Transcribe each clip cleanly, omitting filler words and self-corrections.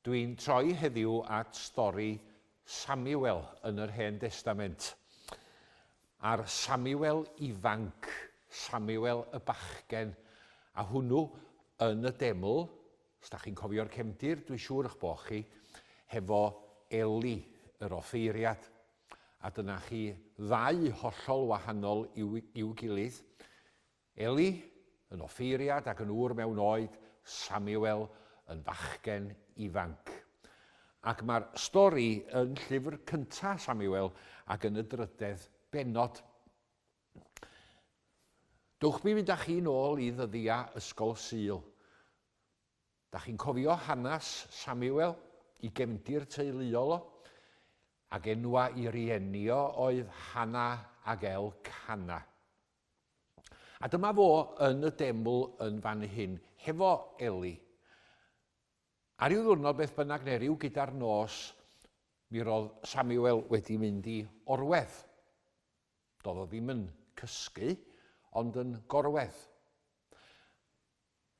Dwi'n troi heddiw at stori Samuel yn yr Hen Testament. A'r Samuel ifanc, Samuel y bachgen, a hwnnw yn y deml, os da chi'n cofio'r cefndir, dwi'n siŵr eich bo chi, hefo Eli, yr offeiriad. A dyna chi ddau hollol wahanol i'w gilydd. Eli yn offeiriad ac yn ŵr mewn oed, Samuel yn fachgen ifanc. Ac mae'r stori yn llyfr cynta Samuel ac yn y drydedd bennod. Dwch mi fynd â chi nôl i ddyddiau ysgol Sul. Da chi'n cofio hanes Samuel i gefndir teuluol o, ac enwa i rieni o oedd Hana ac Elcana. A dyma fo yn y deml yn fan hyn, hefo Eli. A ryw ddwrnod beth bynnag neu ryw gyda'r nos, mi roedd Samuel wedi mynd i orwedd. Doedd o ddim yn cysgu, ond yn gorwedd.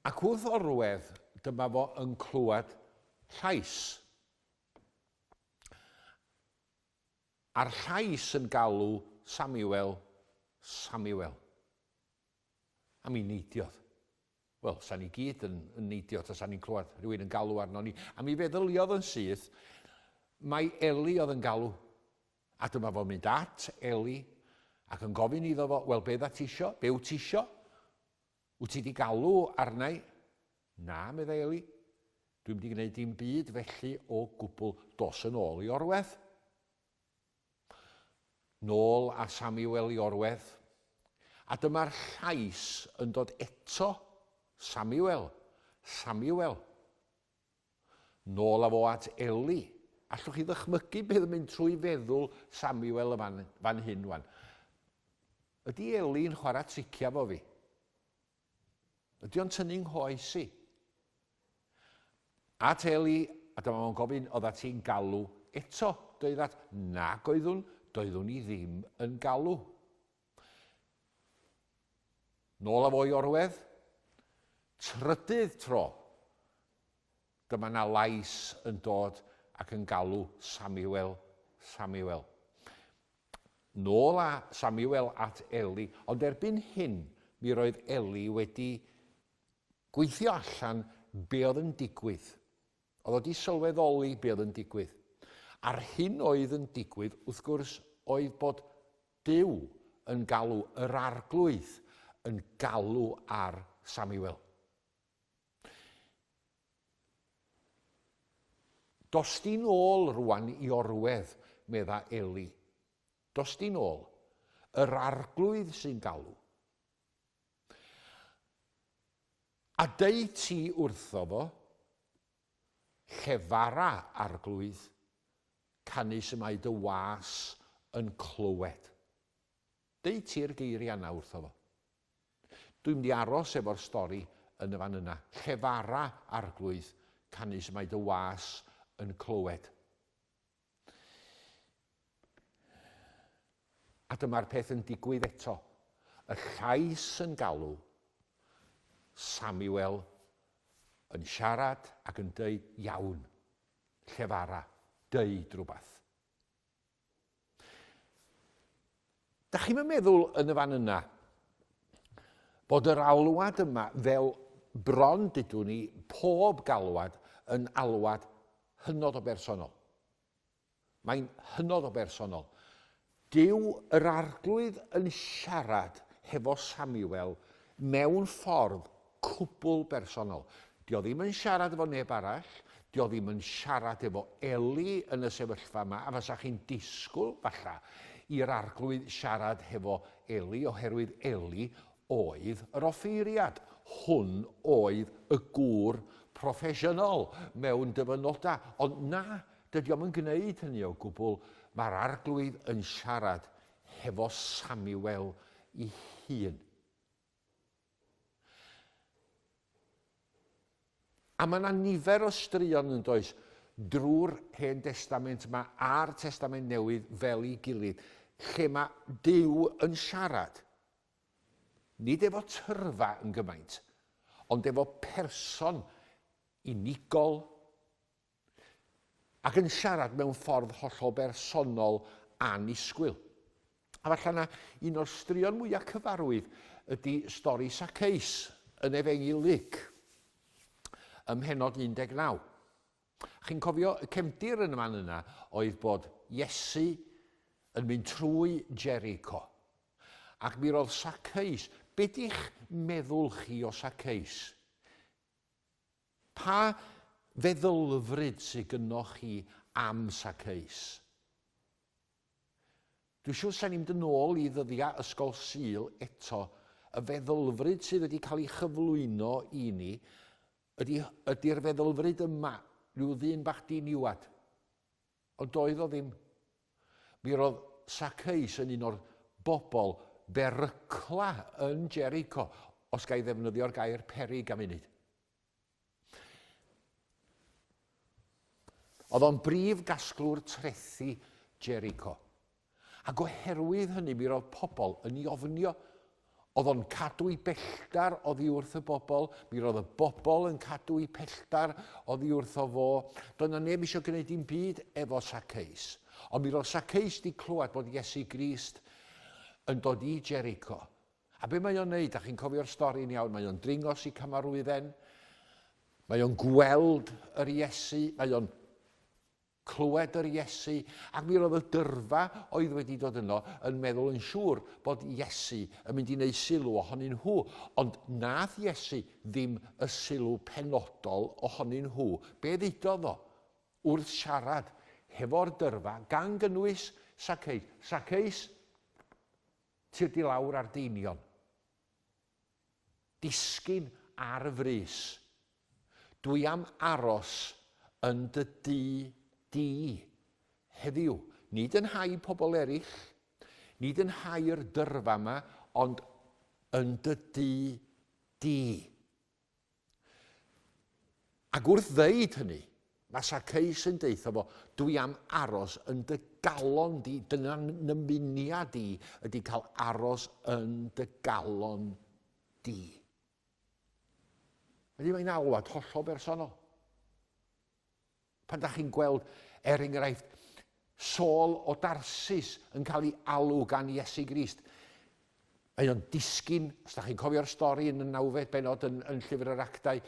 Ac wrth orwedd, dyma fo yn clywed llais. A'r llais yn galw Samuel, Samuel. A mi neidiodd. Wel, sa'n ni gyd yn neidio, ta sa'n ni'n clywed rhywun yn galw arno ni. A mi feddyliodd yn syth, mae Eli oedd yn galw. A dyma fo'n mynd at Eli, ac yn gofyn iddo fo, wel, be ti isio? Be wyt ti isio? Wyt ti di galw arnau? Na, medda Eli. Dwi'n wedi gwneud dim byd felly o gwbl dos yn ôl i orwedd. Nôl a Samuel i orwedd. A dyma'r llais yn dod eto. Samuel, Samuel. Nôl a fo at Eli. Allwch chi ddychmygu beth yn mynd trwy feddwl Samuel fan hyn wan. Ydy Eli'n chwarae tricia fo fi? Ydy o'n tynnu'n nghoes i? At Eli, a dyma fo'n gofyn, oedda ti'n galw eto. Doedd nag doeddwn i ddim yn galw. Nôl a fo i orwedd, trydydd tro, dyma na lais yn dod ac yn galw Samuel, Samuel. Nôl a Samuel at Eli, ond erbyn hyn, mi roedd Eli wedi gweithio allan be oedd yn digwydd. Oedd wedi sylweddoli be oedd yn digwydd. A'r hyn oedd yn digwydd, wrth gwrs, oedd bod Duw yn galw yr arglwydd, yn galw ar Samuel. Dos di nôl rwan i orwedd, medda Eli. Dos di nôl, yr arglwydd sy'n galw. A deud ti wrtho fo, llefara arglwydd, canus y mae dy was yn clywed. Deud ti'r geiriau yna wrtho fo. Dwi'n mynd i aros efo'r stori yn y fan yna. Llefara arglwydd, canus y mae dy was yn clywed. A dyma'r peth yn digwydd eto. Y llais yn galw, Samuel yn siarad ac yn deud iawn. Llefara, deud rhywbeth. Da chi'n meddwl yn y fan yna bod yr alwad yma fel bron dydw ni pob galwad yn alwad hynod o bersonol. Mae'n hynod o bersonol. Dyw yr arglwydd yn siarad hefo Samuel mewn ffordd cwbl bersonol. Dio ddim yn siarad efo neb arall, dio ddim yn siarad efo Eli yn y sefyllfa yma, a fasa chi'n disgwyl falla i'r arglwydd siarad hefo Eli, oherwydd Eli oedd yr offeiriad. Hwn oedd y gŵr proffesiynol mewn dyfynodau. Ond na, dydy o'm yn gwneud hynny o gwbl. Mae'r arglwydd yn siarad hefo Samuel ei hun. A mae yna nifer o straeon yn does drwy'r Hen Testament yma a'r Testament Newydd fel ei gilydd, lle mae Duw yn siarad. Nid efo tyrfa yn gymaint, ond efo person unigol, ac yn siarad mewn ffordd hollol bersonol anisgwyl. A falle na un o'r straeon mwyaf cyfarwydd ydy stori Saceis yn Efengylig ym Mhennod 19. Chi'n cofio y cefndir yn y man yna oedd bod Iesu yn mynd trwy Jericho. Ac mi roedd Saceis, be di'ch meddwl chi o Saceis? Pa feddylfryd sydd gynnoch chi am Saceis? Dwi'n siŵr sa'n ni'n mynd yn ôl i ddyddiau ysgol Sul eto, y feddylfryd sydd wedi cael ei chyflwyno i ni ydy'r feddylfryd yma, rhyw ddyn bach diniwad. Ond doedd o ddim. Mi roedd Saceis yn un o'r bobl berygla yn Jericho, os ga i ddefnyddio'r gair peryg am munud. Oedd o'n brif gasglwr trethi Jericho. Ac oherwydd hynny, mi roedd pobl yn ei ofnio. Oedd o'n cadw i belltar oddi wrth y bobl, mi roedd y bobl yn cadw i pelltar oddi wrth o fo. Doedd na neb eisiau gwneud dim byd efo Saceis. Ond mi roedd Saceis di clywed bod Iesu Grist yn dod i Jericho. A be mae o'n neud, a chi'n cofio'r stori'n iawn, mae o'n dringos i Camarwydden, mae o'n gweld yr Iesu, mae o'n clywed yr Iesu, ac mi roedd y dyrfa oedd wedi dod yno yn meddwl yn siŵr bod Iesu yn mynd i wneud sylw ohonyn nhw. Ond nath Iesu ddim y sylw penodol ohonyn nhw. Be ddudodd o wrth siarad hefo'r dyrfa gan gynnwys Saceis? Saceis, tir di lawr ar deinion. Disgyn ar y frys. Dwi am aros yn dy di heddiw. Nid yn hau pobl eraill, nid yn hau'r dyrfa yma, ond yn dy di. Ac wrth ddeud hynny, mae Saceis yn deitha fo, dwi am aros yn dy galon di, dyna'n nymuniad di, ydy cael aros yn dy galon di. Ydy mae'n alwad hollol bersonol. Pan da chi'n gweld, enghraifft, Saul o Darsus yn cael ei alw gan Iesu Grist. Mae o'n disgyn, os da chi'n cofio'r stori yn y 9 bennod yn Llyfr yr Actau,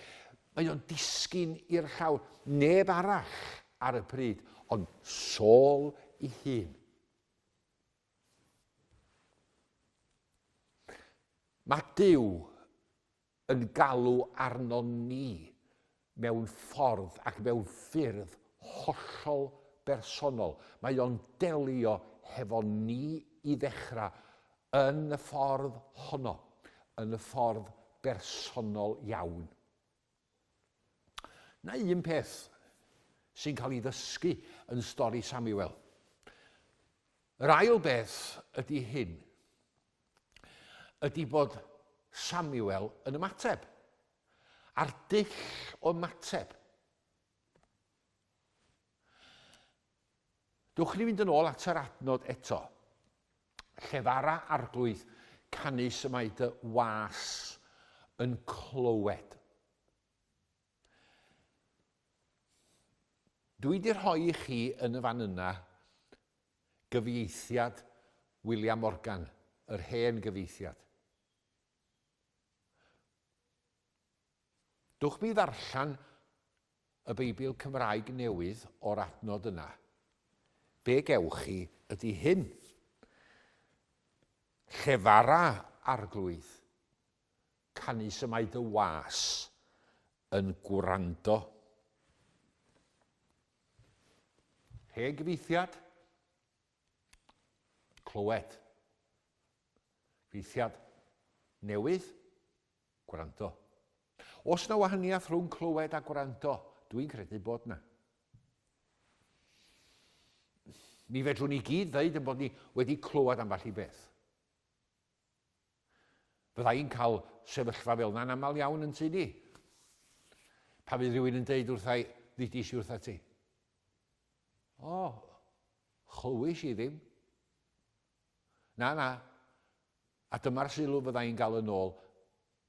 mae o'n disgyn i'r llawr. Neb arall ar y pryd, ond Saul ei hun. Mae Duw yn galw arno ni mewn ffordd ac mewn ffyrdd hollol bersonol. Mae o'n delio hefo ni i ddechrau yn y ffordd honno, yn y ffordd bersonol iawn. Na un peth sy'n cael ei ddysgu yn stori Samuel. Yr ail beth ydy hyn, ydy bod Samuel yn ymateb. A'r dull o ymateb. Dwch ni fynd yn ôl at yr adnod eto. Llefara arglwydd canus y mae dy was yn clywed. Dwi wedi rhoi i chi yn y fan yna gyfieithiad William Morgan, yr hen gyfieithiad. Dwch mi ddarllen y Beibl Cymraeg newydd o'r adnod yna. Be gewch chi ydy hyn. Llefara arglwydd, canus y mae dy was yn gwrando. Hen gyfieithiad, clywed. Gyfieithiad newydd, gwrando. Os na wahaniaeth rhwng clywed a gwrando, dwi'n credu bod na. Mi fedrwn ni gyd ddeud yn bod ni wedi clywed ambell i beth. Byddai'n cael sefyllfa fel na'n aml iawn yn tu ni. Pa fydd rhywun yn deud wrthai, ddidis i wrtha ti. O, chlywys i ddim. Na. A dyma'r sylw fyddai'n gael yn ôl.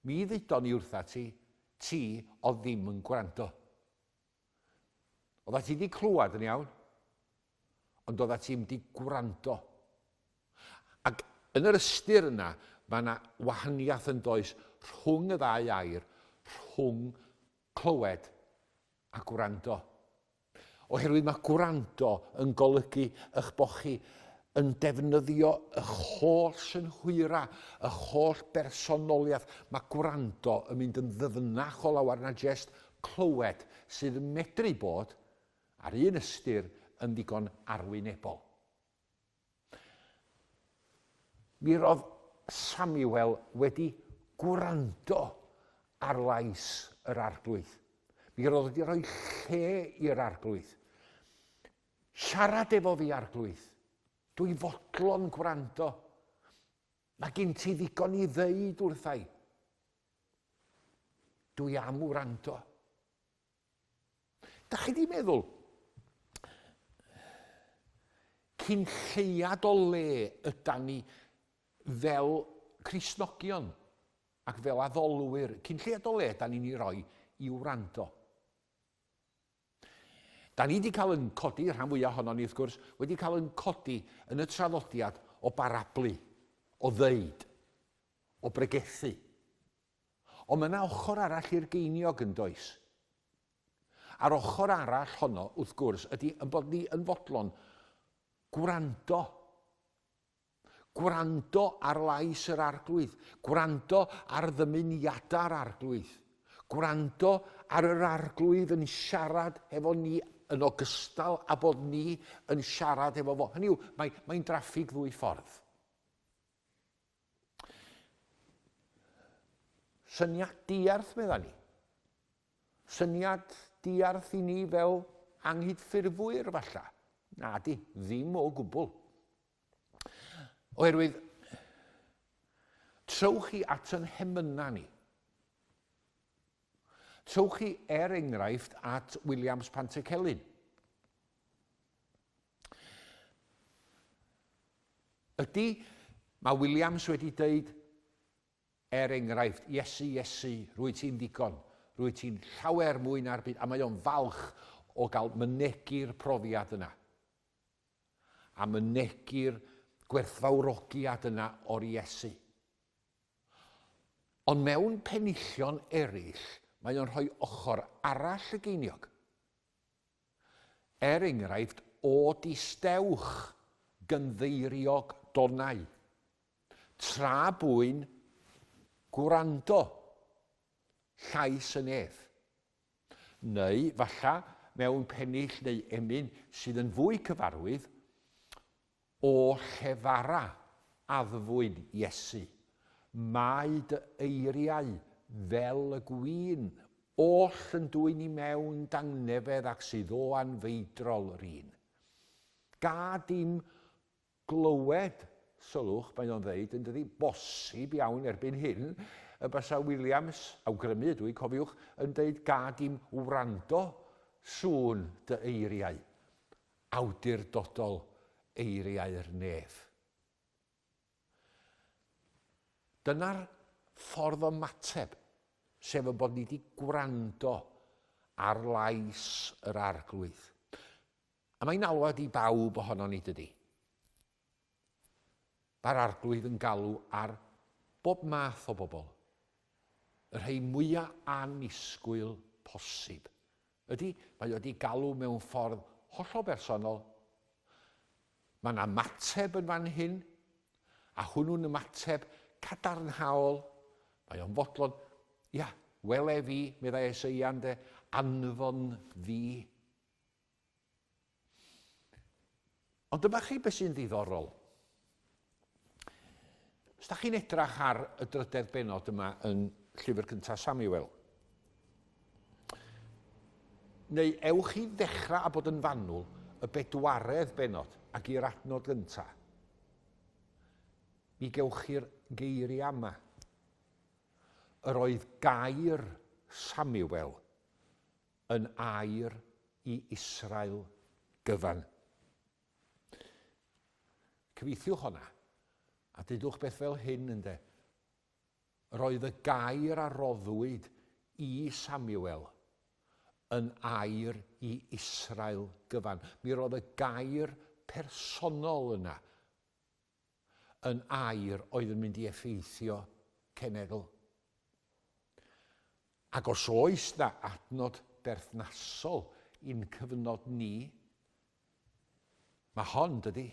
Mi ddudon ni wrtha ti o ddim yn gwrando. Oeddat ti wedi clywed yn iawn, ond oeddat ti wedi gwrando. Ac yn yr ystyr yna, mae yna wahaniaeth yn does rhwng y ddau air, rhwng clywed a gwrando. Oherwydd mae gwrando yn golygu eich bod chi yn defnyddio eich holl synhwyra, eich holl bersonoliaeth. Mae gwrando yn mynd yn ddyfnach o lawer na jyst clywed sydd yn medru bod ar un ystyr yn ddigon arwynebol. Mi roedd Samuel wedi gwrando ar lais yr arglwydd. Mi roedd wedi rhoi lle i'r arglwydd. Siarad efo fi arglwydd. Dwi fodlon gwrando. Mae gen ti ddigon i ddeud wrthai. Dwi am wrando. Da chi di meddwl, cyn lleiad o le ydan ni fel Cristnogion ac fel addolwyr, cyn lleiad o le ydan ni'n ei roi i wrando. Da ni wedi cael yn codi, rhan fwyaf ohono ni wrth gwrs, wedi cael yn codi yn y traddodiad o barablu, o ddeud, o bregethu. Ond mae yna ochr arall i'r geiniog yn does. A'r ochr arall honno, wrth gwrs, ydy yn bod ni yn fodlon gwrando. Gwrando ar lais yr arglwydd. Gwrando ar ddymuniadau'r arglwydd. Gwrando ar yr arglwydd yn siarad efo ni yn ogystal a bod ni yn siarad efo fo. Hynny yw, mae'n draffig ddwy ffordd. Syniad diarth medda ni. Syniad diarth i ni fel anghydffurfwyr falla. Na di, ddim o gwbl. Oherwydd, trowch chi at yn hemyna ni. Trowch chi enghraifft at Williams Pantycelyn. Mae Williams wedi dweud enghraifft, Iesu, rwy ti'n ddigon, rwy ti'n llawer mwy na'r byd, a mae o'n falch o gael mynegu'r profiad yna. A mynegu'r gwerthfawrogiad yna o'r Iesu. Ond mewn penillion eraill, mae o'n rhoi ochr arall y geiniog. Enghraifft o distewch gynddeiriog donau. Tra bwyn gwrando llais y nef. Neu, falla, mewn pennill neu emyn sydd yn fwy cyfarwydd, o llefara addfwyn Iesu. Mae dy eiriau fel y gwyn, oll yn dwyn i mewn dangnefedd ac sydd o anfeidrol yr un. Ga dim glywed, sylwch, mae o'n ddeud, yn dydi bosib iawn erbyn hyn, y bysa Williams, awgrymu ydw i, cofiwch, yn dweud ga dim wrando sŵn dy eiriau, awdurdodol eiriau'r nef. Dyna'r ffordd o mateb, sef y bod ni wedi gwrando ar lais yr arglwydd. A mae'n alwad i bawb ohono ni dydy. Mae'r arglwydd yn galw ar bob math o bobl. Y rhai mwyaf anisgwyl posib. Mae wedi galw mewn ffordd hollol bersonol. Mae yna mateb yn fan hyn, a hwnnw'n ymateb cadarnhaol. Mae o'n fodlon, wele fi, meddai Eseia ynde, anfon fi. Ond dyma chi beth sy'n ddiddorol. Os da chi'n edrach ar y drydedd benod yma yn llyfr cyntaf Samuel, neu ewch chi ddechrau a bod yn fanwl y bedwaredd benod ac i'r adnod gyntaf, mi gewch chi'r geiriau yma. Yr oedd gair Samuel yn air i Israel gyfan. Cyfeithiwch honna, a dydwch beth fel hyn ynde. Yr oedd y gair a roddwyd i Samuel yn air i Israel gyfan. Mi roedd y gair personol yna yn air oedd yn mynd i effeithio cenedl. Ac os oes na adnod berthnasol i'n cyfnod ni, mae hon dydy.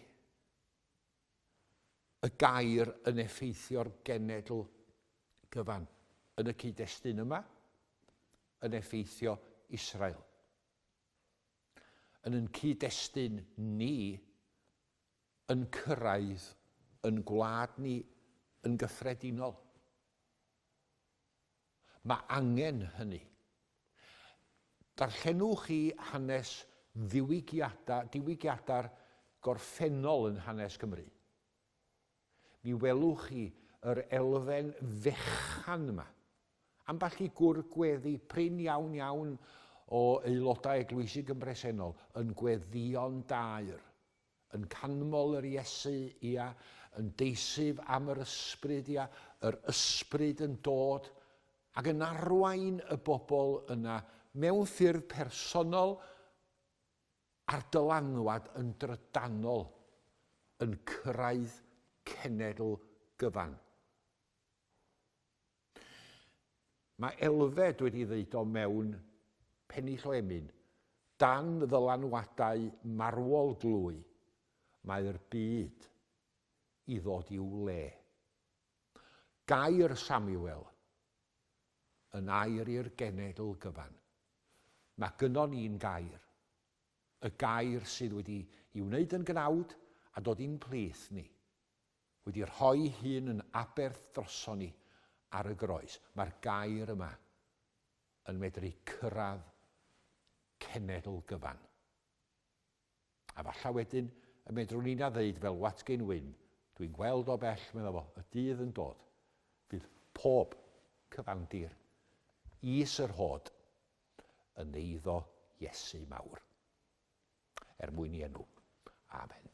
Y gair yn effeithio'r genedl gyfan. Yn y cyd-destun yma, yn effeithio Israel. Yn ein cyd-destun ni, yn cyrraedd yn gwlad ni yn gyffredinol. Mae angen hynny. Darllenwch chi hanes diwygiadau'r gorffennol yn hanes Cymru. Mi welwch chi yr elfen fechan yma. Amball i gwr gweddi prin iawn o aelodau eglwysig yn bresennol yn gweddïon dair, yn canmol yr Iesu, ia, yn deisif am yr ysbryd, ia, yr ysbryd yn dod, ac yn arwain y bobl yna mewn ffyrdd personol a'r dylanwad yn drydanol yn cyrraedd cenedl gyfan. Mae Elfed wedi ddeud o mewn Pennill o Emyn, dan ddylanwadau marwolglwy, mae'r byd i ddod i'w le. Gair Samuel yn air i'r genedl gyfan. Mae gynnon ni'n gair. Y gair sydd wedi i'w wneud yn gnawd a dod i'n plith ni. Wedi rhoi hun yn aberth droson ni ar y groes. Mae'r gair yma yn medru cyrraedd cenedl gyfan. A falla wedyn y medrwn ni'n ddeud fel Watkin Wyn, dwi'n gweld o bell, medda fo, y dydd yn dod. Fydd pob cyfandir is yr hod yn eiddo Iesu mawr. Er mwyn i enw. Amen.